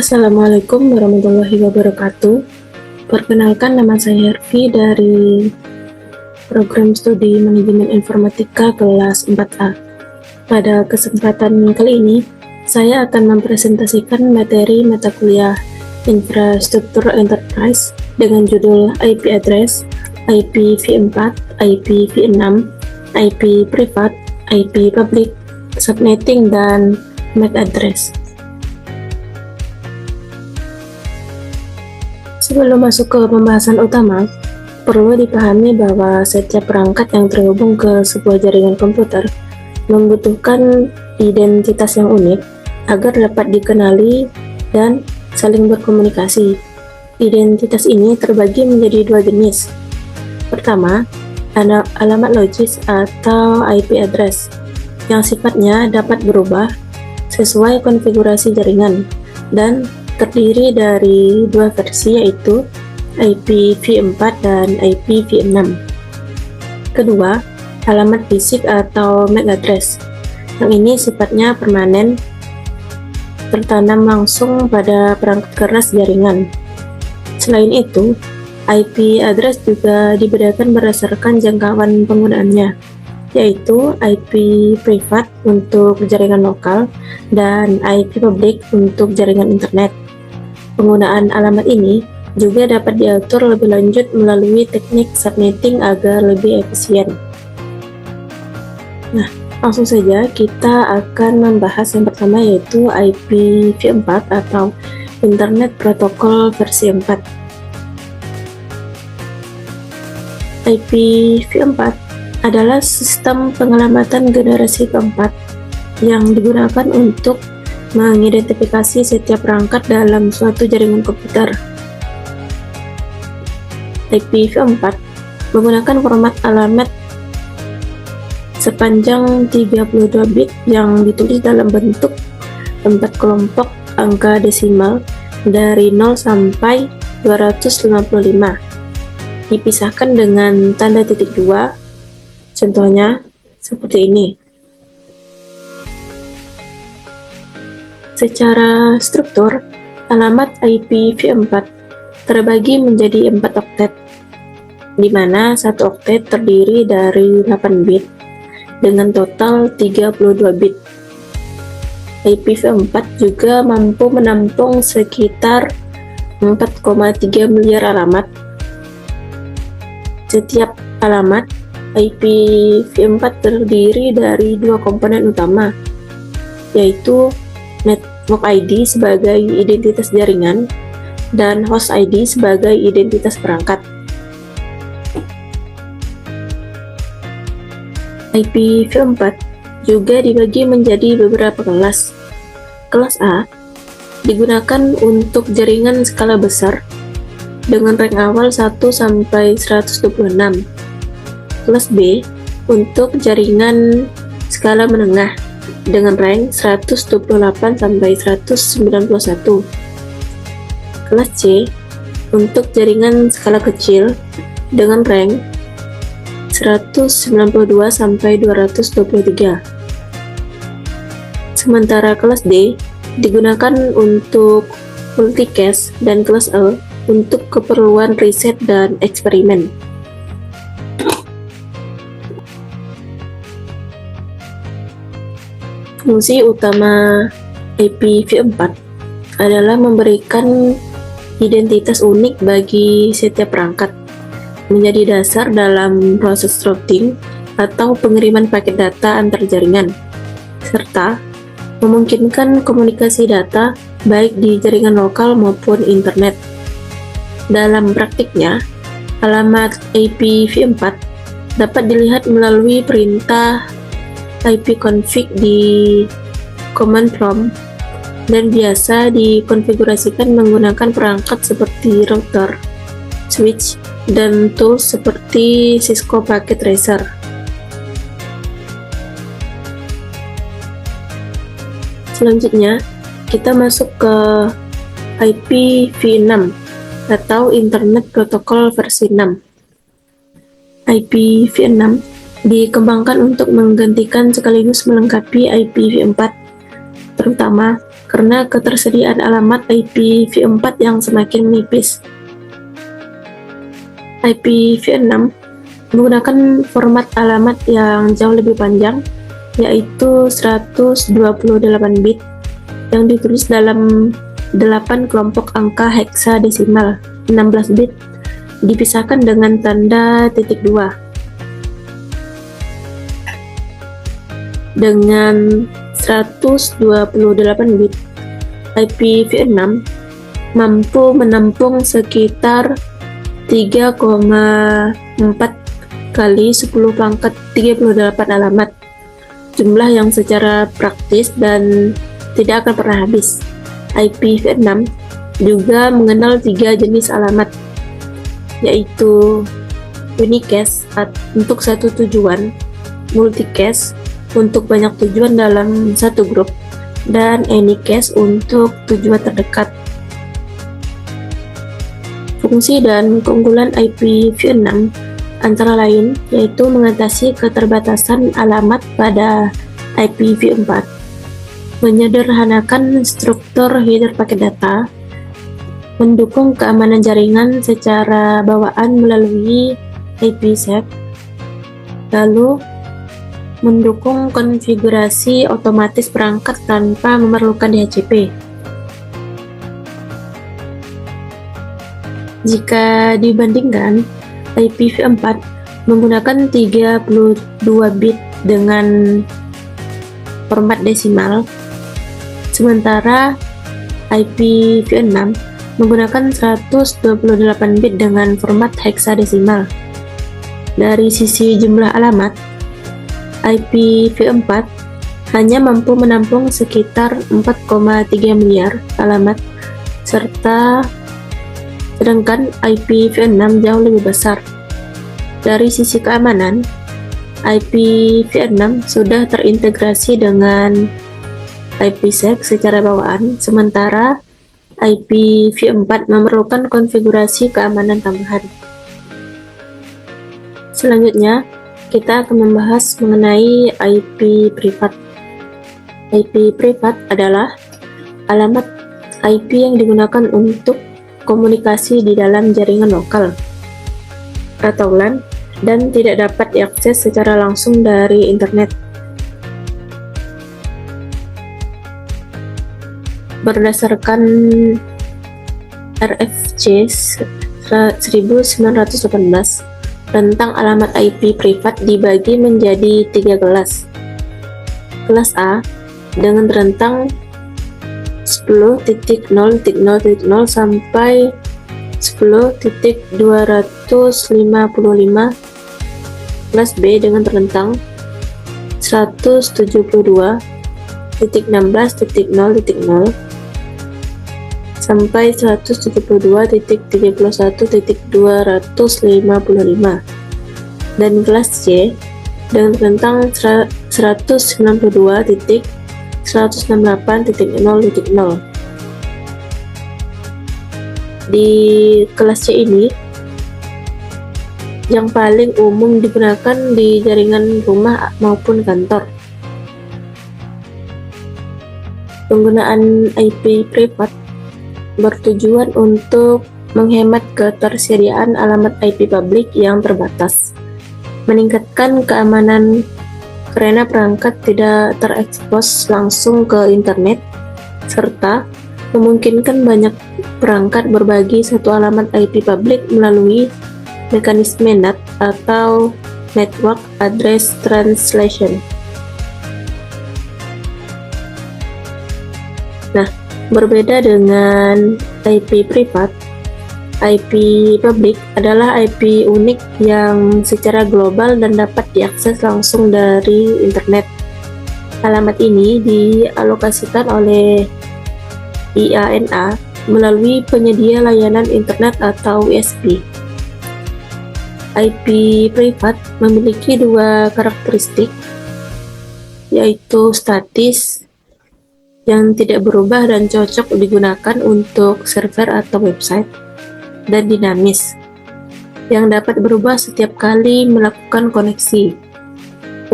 Assalamualaikum warahmatullahi wabarakatuh. Perkenalkan, nama saya Hervi dari program studi Manajemen Informatika kelas 4A. Pada kesempatan kali ini, saya akan mempresentasikan materi mata kuliah Infrastruktur Enterprise dengan judul IP Address, IPv4, IPv6, IP Privat, IP Public, Subnetting, dan MAC Address. Sebelum masuk ke pembahasan utama, perlu dipahami bahwa setiap perangkat yang terhubung ke sebuah jaringan komputer membutuhkan identitas yang unik agar dapat dikenali dan saling berkomunikasi. Identitas ini terbagi menjadi dua jenis. Pertama, alamat logis atau IP address yang sifatnya dapat berubah sesuai konfigurasi jaringan dan terdiri dari dua versi, yaitu IPv4 dan IPv6. Kedua, alamat fisik atau MAC address. Yang ini sifatnya permanen, tertanam langsung pada perangkat keras jaringan. Selain itu, IP address juga dibedakan berdasarkan jangkauan penggunaannya, yaitu IP privat untuk jaringan lokal dan IP public untuk jaringan internet. Penggunaan alamat ini juga dapat diatur lebih lanjut melalui teknik subnetting agar lebih efisien. Nah, langsung saja kita akan membahas yang pertama, yaitu IPv4 atau Internet Protocol versi 4. IPv4 adalah sistem pengelamatan generasi keempat yang digunakan untuk mengidentifikasi setiap perangkat dalam suatu jaringan komputer. IPv4 menggunakan format alamat sepanjang 32 bit yang ditulis dalam bentuk 4 kelompok angka desimal dari 0 sampai 255, dipisahkan dengan tanda titik 2. Contohnya seperti ini. Secara struktur, alamat IPv4 terbagi menjadi 4 oktet, di mana satu oktet terdiri dari 8 bit dengan total 32 bit. IPv4 juga mampu menampung sekitar 4,3 miliar alamat. Setiap alamat IPv4 terdiri dari dua komponen utama, yaitu Network ID sebagai identitas jaringan dan Host ID sebagai identitas perangkat. IPv4 juga dibagi menjadi beberapa kelas. Kelas A digunakan untuk jaringan skala besar dengan rank awal 1 sampai 126. Kelas B untuk jaringan skala menengah dengan rank 128 sampai 191. Kelas C untuk jaringan skala kecil dengan rank 192 sampai 223. Sementara kelas D digunakan untuk multicast dan kelas E untuk keperluan riset dan eksperimen. Fungsi utama IPv4 adalah memberikan identitas unik bagi setiap perangkat, menjadi dasar dalam proses routing atau pengiriman paket data antar jaringan, serta memungkinkan komunikasi data baik di jaringan lokal maupun internet. Dalam praktiknya, alamat IPv4 dapat dilihat melalui perintah ipconfig di command prompt dan biasa dikonfigurasikan menggunakan perangkat seperti router, switch, dan tools seperti Cisco Packet Tracer. Selanjutnya, kita masuk ke IPv6 atau Internet Protocol versi 6. IPv6 dikembangkan untuk menggantikan sekaligus melengkapi IPv4, terutama karena ketersediaan alamat IPv4 yang semakin menipis. IPv6 menggunakan format alamat yang jauh lebih panjang, yaitu 128 bit yang ditulis dalam 8 kelompok angka heksadesimal 16 bit dipisahkan dengan tanda titik 2. Dengan 128 bit, IPv6 mampu menampung sekitar 3,4 kali 10 pangkat 38 alamat, jumlah yang secara praktis dan tidak akan pernah habis. IPv6 juga mengenal 3 jenis alamat, yaitu unicast untuk satu tujuan, multicast untuk banyak tujuan dalam satu grup, dan anycast untuk tujuan terdekat. Fungsi dan keunggulan IPv6 antara lain yaitu mengatasi keterbatasan alamat pada IPv4, menyederhanakan struktur header paket data, mendukung keamanan jaringan secara bawaan melalui IPsec, lalu mendukung konfigurasi otomatis perangkat tanpa memerlukan DHCP. Jika dibandingkan, IPv4 menggunakan 32 bit dengan format desimal, sementara IPv6 menggunakan 128 bit dengan format heksadesimal. Dari sisi jumlah alamat, IPv4 hanya mampu menampung sekitar 4,3 miliar alamat, sedangkan IPv6 jauh lebih besar. Dari sisi keamanan, IPv6 sudah terintegrasi dengan IPsec secara bawaan, sementara IPv4 memerlukan konfigurasi keamanan tambahan. Selanjutnya, kita akan membahas mengenai IP privat. IP privat adalah alamat IP yang digunakan untuk komunikasi di dalam jaringan lokal atau LAN dan tidak dapat diakses secara langsung dari internet. Berdasarkan RFC 1918, rentang alamat IP privat dibagi menjadi 3 kelas. Kelas A dengan rentang 10.0.0.0 sampai 10.255. Kelas B dengan rentang 172.16.0.0 sampai 172.31.255, dan kelas C dengan rentang 192.168.0.0. Di kelas C ini yang paling umum digunakan di jaringan rumah maupun kantor. Penggunaan IP privat bertujuan untuk menghemat ketersediaan alamat IP publik yang terbatas, meningkatkan keamanan karena perangkat tidak terekspos langsung ke internet, serta memungkinkan banyak perangkat berbagi satu alamat IP publik melalui mekanisme NAT atau Network Address Translation. Nah, berbeda dengan IP privat, IP publik adalah IP unik yang secara global dan dapat diakses langsung dari internet. Alamat ini dialokasikan oleh IANA melalui penyedia layanan internet atau ISP. IP privat memiliki 2 karakteristik, yaitu statis yang tidak berubah dan cocok digunakan untuk server atau website, dan dinamis yang dapat berubah setiap kali melakukan koneksi,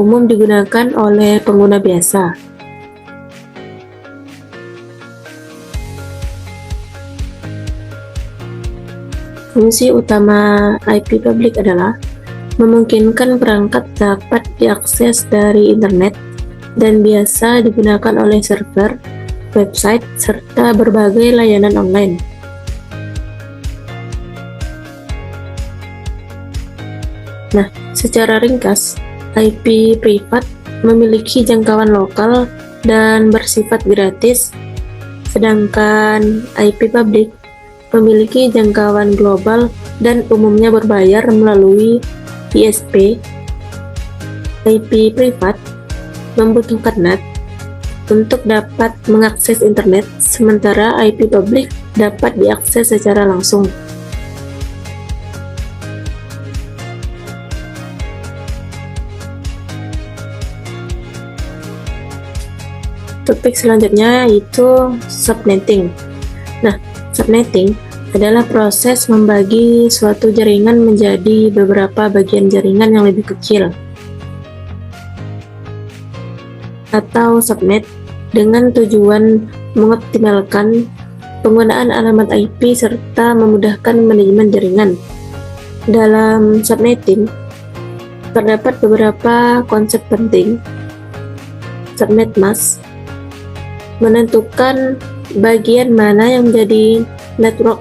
umum digunakan oleh pengguna biasa. Fungsi utama IP public adalah memungkinkan perangkat dapat diakses dari internet dan biasa digunakan oleh server, website, serta berbagai layanan online. Nah, secara ringkas, IP privat memiliki jangkauan lokal dan bersifat gratis, sedangkan IP publik memiliki jangkauan global dan umumnya berbayar melalui ISP. IP privat membutuhkan NAT untuk dapat mengakses internet, sementara IP publik dapat diakses secara langsung. Topik selanjutnya yaitu subnetting. Nah, subnetting adalah proses membagi suatu jaringan menjadi beberapa bagian jaringan yang lebih kecil, atau subnet, dengan tujuan mengoptimalkan penggunaan alamat IP serta memudahkan manajemen jaringan. Dalam subnetting, terdapat beberapa konsep penting. Subnet mask menentukan bagian mana yang menjadi network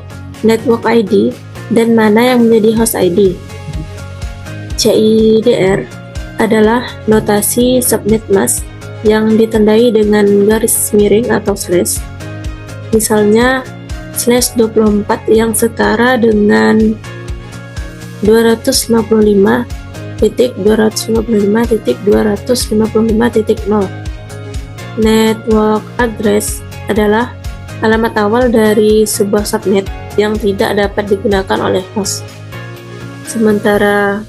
ID dan mana yang menjadi host ID. CIDR adalah notasi subnet mask yang ditandai dengan garis miring atau slash. Misalnya slash 24 yang setara dengan 255.255.255.0. Network address adalah alamat awal dari sebuah subnet yang tidak dapat digunakan oleh host. Sementara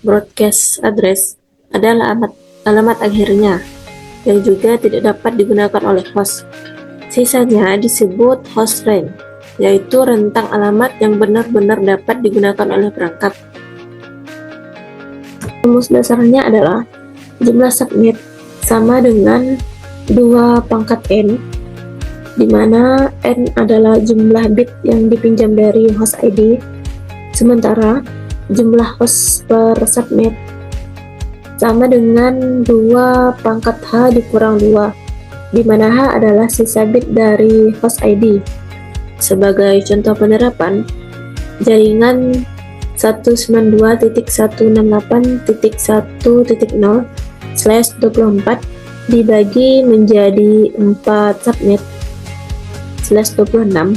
broadcast address adalah alamat akhirnya yang juga tidak dapat digunakan oleh host. Sisanya disebut host range, yaitu rentang alamat yang benar-benar dapat digunakan oleh perangkat. Rumus dasarnya adalah jumlah subnet sama dengan 2 pangkat n, di mana n adalah jumlah bit yang dipinjam dari host ID, sementara jumlah host per subnet sama dengan 2 pangkat h dikurang 2, di mana h adalah sisa bit dari host ID. Sebagai contoh penerapan, jaringan 192.168.1.0/24 dibagi menjadi 4 subnet /26.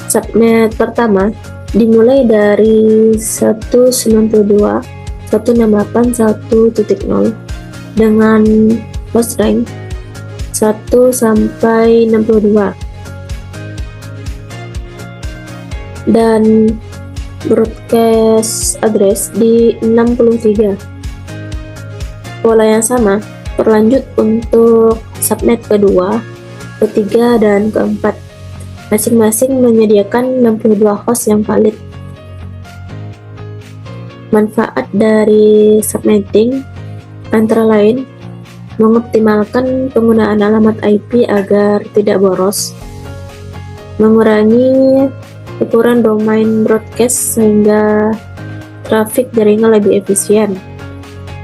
Subnet pertama dimulai dari 192.168.1.0 dengan host rank 1 sampai 62 dan broadcast address di 63. Pola yang sama berlanjut untuk subnet kedua, ketiga, dan keempat. Masing-masing menyediakan 62 host yang valid. Manfaat dari subnetting antara lain mengoptimalkan penggunaan alamat IP agar tidak boros, mengurangi ukuran domain broadcast sehingga trafik jaringan lebih efisien,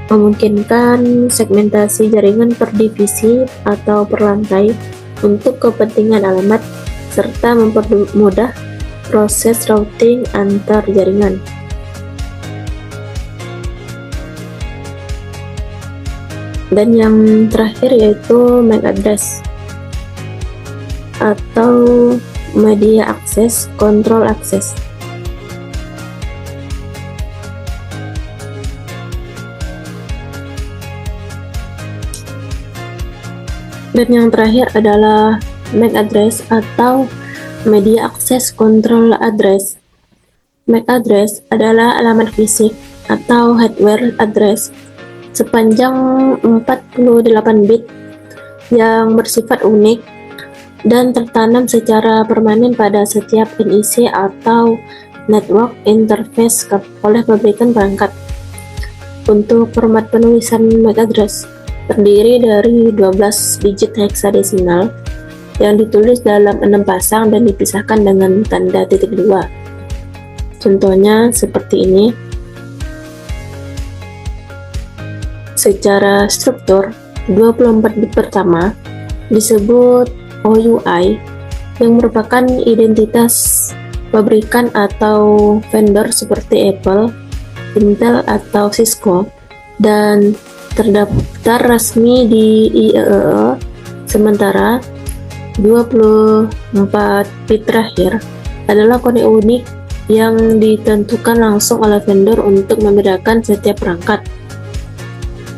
memungkinkan segmentasi jaringan per divisi atau per lantai untuk kepentingan alamat, serta mempermudah proses routing antar jaringan. Dan yang terakhir yaitu MAC address atau media akses control access. Dan yang terakhir adalah MAC address atau media access control address. MAC address adalah alamat fisik atau hardware address sepanjang 48 bit yang bersifat unik dan tertanam secara permanen pada setiap NIC atau network interface oleh pabrikan perangkat. Untuk format penulisan MAC address terdiri dari 12 digit heksadesimal yang ditulis dalam 6 pasang dan dipisahkan dengan tanda titik 2. Contohnya seperti ini. Secara struktur, 24 bit pertama disebut OUI yang merupakan identitas pabrikan atau vendor seperti Apple, Intel, atau Cisco, dan terdaftar resmi di IEEE. Sementara 24 bit terakhir adalah kode unik yang ditentukan langsung oleh vendor untuk membedakan setiap perangkat.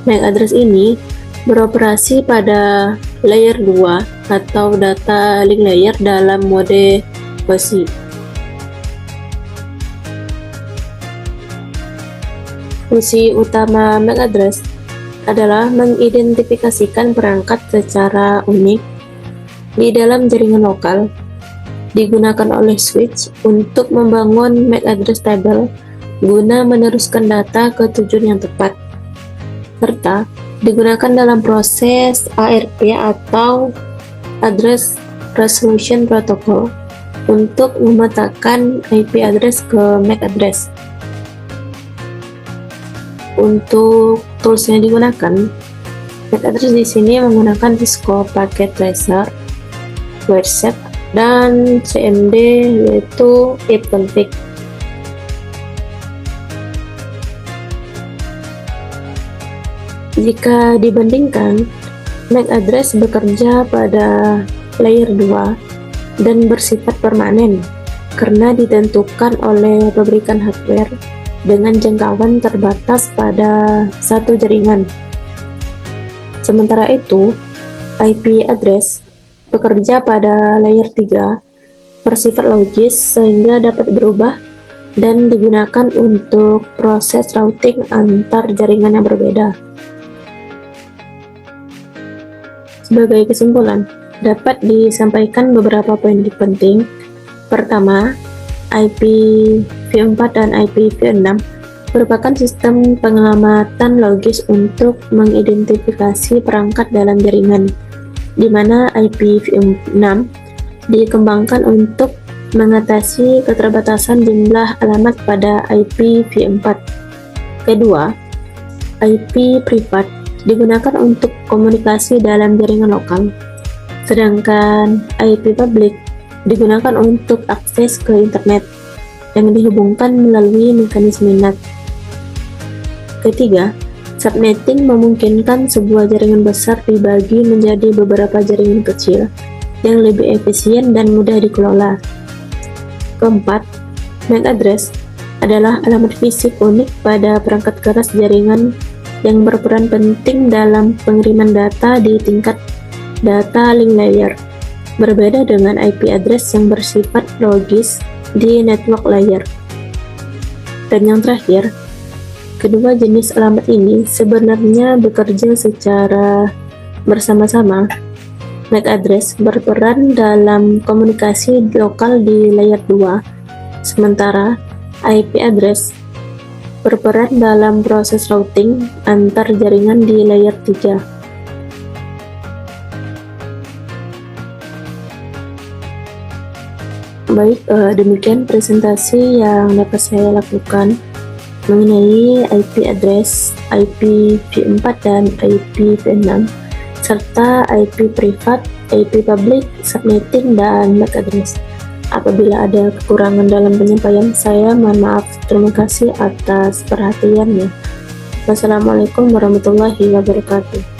MAC address ini beroperasi pada layer 2 atau data link layer dalam mode OSI. Fungsi utama MAC address adalah mengidentifikasikan perangkat secara unik di dalam jaringan lokal, digunakan oleh switch untuk membangun MAC address table guna meneruskan data ke tujuan yang tepat, serta digunakan dalam proses ARP atau Address Resolution Protocol untuk memetakan IP address ke MAC address. Untuk tools yang digunakan, MAC address di sini menggunakan Cisco Packet Tracer, Wireshark, dan CMD yaitu ipconfig. Jika dibandingkan, MAC address bekerja pada layer 2 dan bersifat permanen karena ditentukan oleh pabrikan hardware dengan jangkauan terbatas pada satu jaringan. Sementara itu, IP address bekerja pada layer 3, bersifat logis sehingga dapat berubah dan digunakan untuk proses routing antar jaringan yang berbeda. Sebagai kesimpulan, dapat disampaikan beberapa poin penting. Pertama, IPv4 dan IPv6 merupakan sistem penyelamatan logis untuk mengidentifikasi perangkat dalam jaringan, di mana IPv6 dikembangkan untuk mengatasi keterbatasan jumlah alamat pada IPv4. Kedua, IP privat digunakan untuk komunikasi dalam jaringan lokal, sedangkan IP public digunakan untuk akses ke internet yang dihubungkan melalui mekanisme NAT. Ketiga, subnetting memungkinkan sebuah jaringan besar dibagi menjadi beberapa jaringan kecil yang lebih efisien dan mudah dikelola. Keempat, MAC address adalah alamat fisik unik pada perangkat keras jaringan yang berperan penting dalam pengiriman data di tingkat data link layer, berbeda dengan IP address yang bersifat logis di network layer. Dan yang terakhir, kedua jenis alamat ini sebenarnya bekerja secara bersama-sama. MAC address berperan dalam komunikasi lokal di layer 2, sementara IP address berperan dalam proses routing antar jaringan di layer 3. Baik, demikian presentasi yang dapat saya lakukan mengenai IP address, IPv4 dan IPv6, serta IP privat, IP public, subnetting, dan MAC address. Apabila ada kekurangan dalam penyampaian saya, mohon maaf. Terima kasih atas perhatiannya. Wassalamualaikum warahmatullahi wabarakatuh.